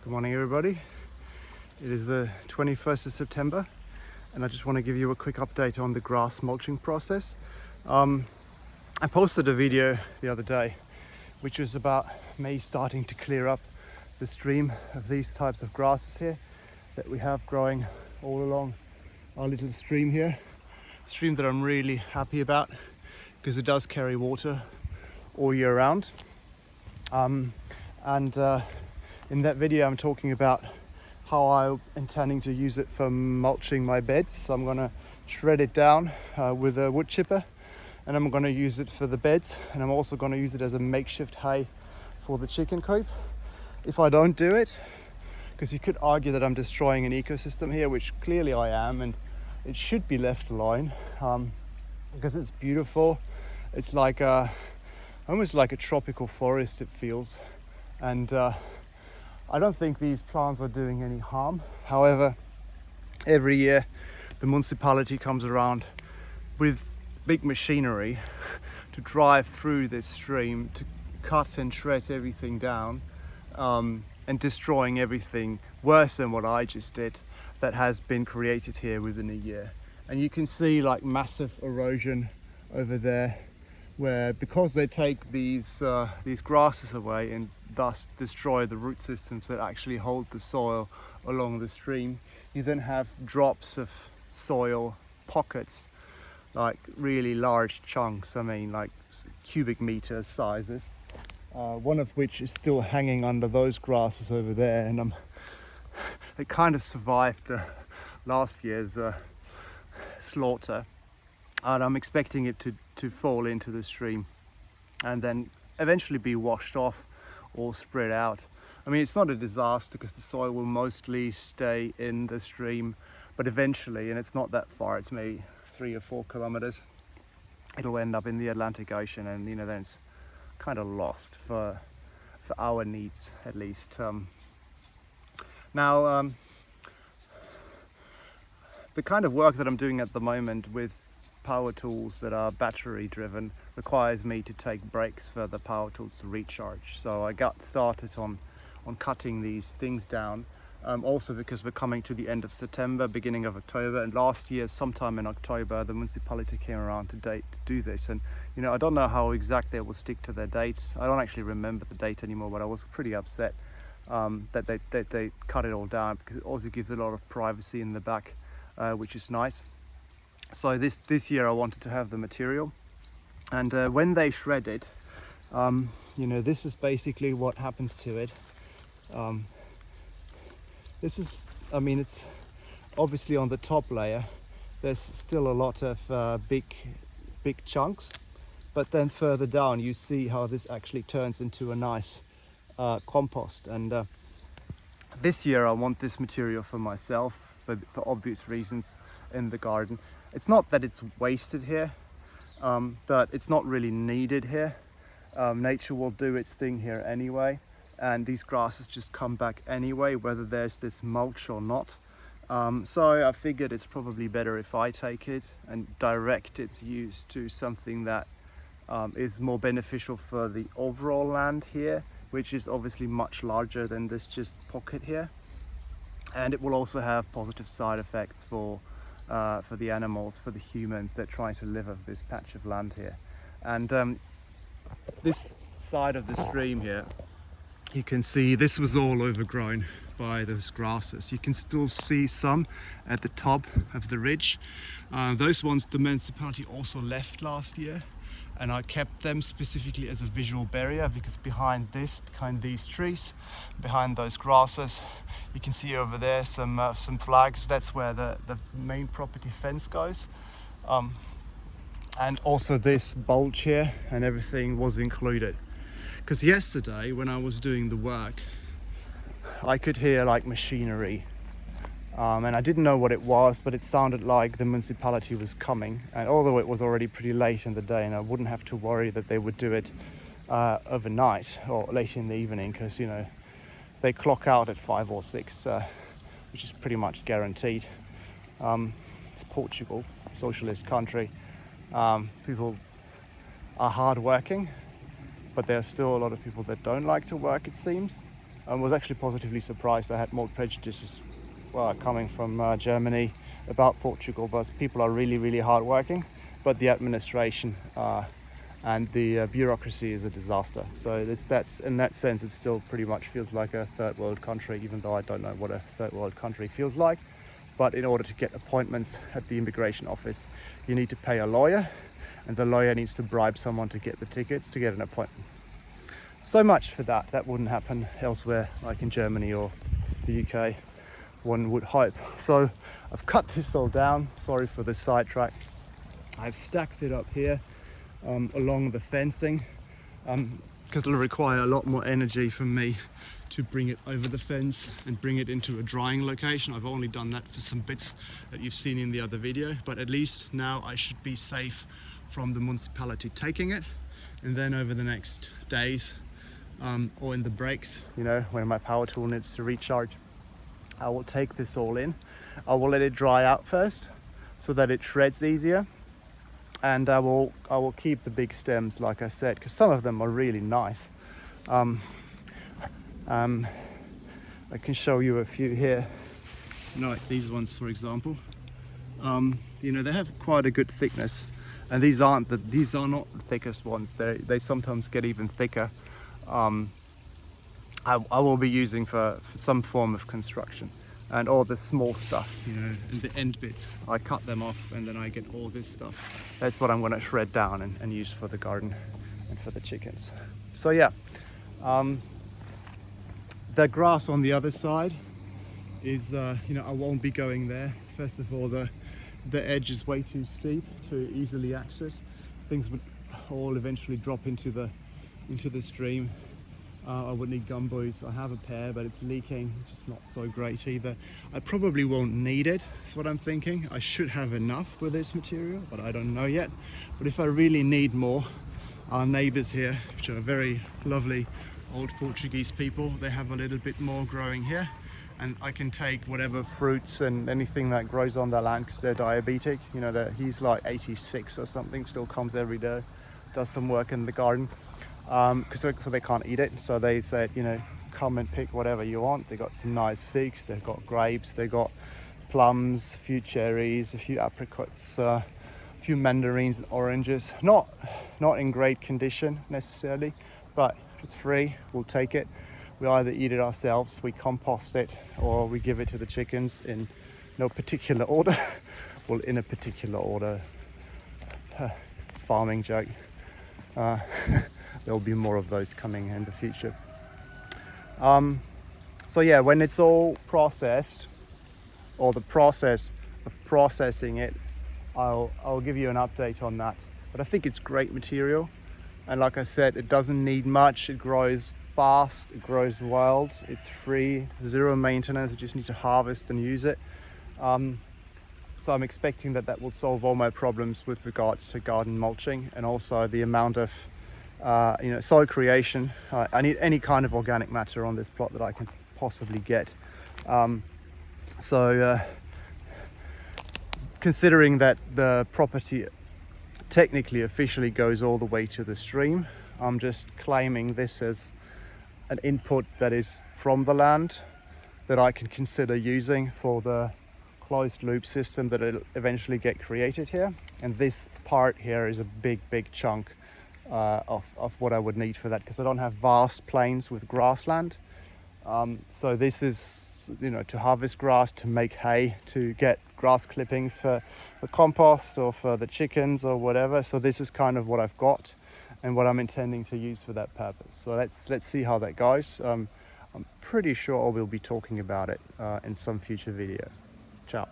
Good morning everybody. It is the 21st of September and I just want to give you a quick update on the grass mulching process. I posted a video the other day which was about me starting to clear up the stream of these types of grasses here that we have growing all along our little stream here. A stream that I'm really happy about because it does carry water all year round. In that video I'm talking about how I'm intending to use it for mulching my beds. So I'm going to shred it down with a wood chipper, and I'm going to use it for the beds, and I'm also going to use it as a makeshift hay for the chicken coop. If I don't do it, because you could argue that I'm destroying an ecosystem here, which clearly I am, and it should be left alone because it's beautiful. It's like almost like a tropical forest, it feels, and I don't think these plants are doing any harm. However, every year the municipality comes around with big machinery to drive through this stream, to cut and shred everything down, and destroying everything worse than what I just did that has been created here within a year. And you can see like massive erosion over there, where because they take these grasses away and thus destroy the root systems that actually hold the soil along the stream, you then have drops of soil pockets, like really large chunks, I mean like cubic meter sizes, one of which is still hanging under those grasses over there, and it kind of survived last year's slaughter, and I'm expecting it to fall into the stream and then eventually be washed off or spread out. I mean, it's not a disaster because the soil will mostly stay in the stream, but eventually, and it's not that far, it's maybe 3 or 4 kilometers, it'll end up in the Atlantic Ocean, and you know, then it's kind of lost for our needs at least. Now, the kind of work that I'm doing at the moment with power tools that are battery driven requires me to take breaks for the power tools to recharge. So I got started on cutting these things down, also because we're coming to the end of September, beginning of October, and last year sometime in October the municipality came around to do this, and you know, I don't know how exact they will stick to their dates. I don't actually remember the date anymore, but I was pretty upset that they cut it all down, because it also gives a lot of privacy in the back, which is nice. So this year I wanted to have the material, and when they shred it, you know, this is basically what happens to it. This is, I mean, it's obviously on the top layer there's still a lot of big chunks, but then further down you see how this actually turns into a nice compost. And this year I want this material for myself, for obvious reasons, in the garden. It's not that it's wasted here, but it's not really needed here. Nature will do its thing here anyway, and these grasses just come back anyway, whether there's this mulch or not. So I figured it's probably better if I take it and direct its use to something that is more beneficial for the overall land here, which is obviously much larger than this just pocket here. And it will also have positive side effects for the animals, for the humans that try to live off this patch of land here. And this side of the stream here, you can see this was all overgrown by those grasses. You can still see some at the top of the ridge. Those ones the municipality also left last year, and I kept them specifically as a visual barrier, because behind these trees, behind those grasses, you can see over there some flags. That's where the main property fence goes. And also this bulge here and everything was included. Because yesterday when I was doing the work, I could hear like machinery. And I didn't know what it was, but it sounded like the municipality was coming. And although it was already pretty late in the day, and I wouldn't have to worry that they would do it overnight or late in the evening, because you know, they clock out at 5 or 6, which is pretty much guaranteed. It's Portugal, socialist country. People are hard working, but there are still a lot of people that don't like to work, it seems. I was actually positively surprised. I had more prejudices coming from Germany about Portugal, but people are really hardworking, but the administration and the bureaucracy is a disaster. So that's in that sense, it still pretty much feels like a third world country, even though I don't know what a third world country feels like. But in order to get appointments at the immigration office, you need to pay a lawyer, and the lawyer needs to bribe someone to get the tickets to get an appointment. So much for that. That wouldn't happen elsewhere, like in Germany or the UK, one would hope. So I've cut this all down. Sorry for the sidetrack. I've stacked it up here along the fencing, because it'll require a lot more energy from me to bring it over the fence and bring it into a drying location. I've only done that for some bits that you've seen in the other video, but at least now I should be safe from the municipality taking it. And then over the next days, or in the breaks, you know, when my power tool needs to recharge, I will take this all in. I will let it dry out first so that it shreds easier. And I will keep the big stems, like I said, because some of them are really nice. I can show you a few here. You know, like these ones, for example. You know, they have quite a good thickness, and these are not the thickest ones. They sometimes get even thicker. I will be using for some form of construction. And all the small stuff, you know, and the end bits, I cut them off, and then I get all this stuff. That's what I'm going to shred down and use for the garden and for the chickens. So yeah, the grass on the other side is, you know, I won't be going there. First of all, the edge is way too steep to easily access. Things would all eventually drop into the stream. I would need gum boots. I have a pair, but it's leaking, which is not so great either. I probably won't need it, is what I'm thinking. I should have enough with this material, but I don't know yet. But if I really need more, our neighbors here, which are very lovely old Portuguese people, they have a little bit more growing here, and I can take whatever fruits and anything that grows on their land, because they're diabetic. You know, he's like 86 or something, still comes every day, does some work in the garden. So they can't eat it, so they said, you know, come and pick whatever you want. They got some nice figs, they've got grapes, they got plums, a few cherries, a few apricots, a few mandarins and oranges. Not in great condition necessarily, but it's free, we'll take it. We either eat it ourselves, we compost it, or we give it to the chickens in no particular order. Well, in a particular order. Farming joke. There'll be more of those coming in the future. So yeah, when it's all processed, or the process of processing it, I'll give you an update on that. But I think it's great material, and like I said, it doesn't need much. It grows fast, it grows wild, it's free, zero maintenance. You just need to harvest and use it. So I'm expecting that will solve all my problems with regards to garden mulching, and also the amount of you know, soil creation. I need any kind of organic matter on this plot that I can possibly get. Considering that the property technically officially goes all the way to the stream, I'm just claiming this as an input that is from the land that I can consider using for the closed loop system that will eventually get created here. And this part here is a big chunk of what I would need for that, because I don't have vast plains with grassland. So this is, you know, to harvest grass, to make hay, to get grass clippings for the compost or for the chickens or whatever. So this is kind of what I've got and what I'm intending to use for that purpose. So let's see how that goes. I'm pretty sure we'll be talking about it in some future video. Ciao.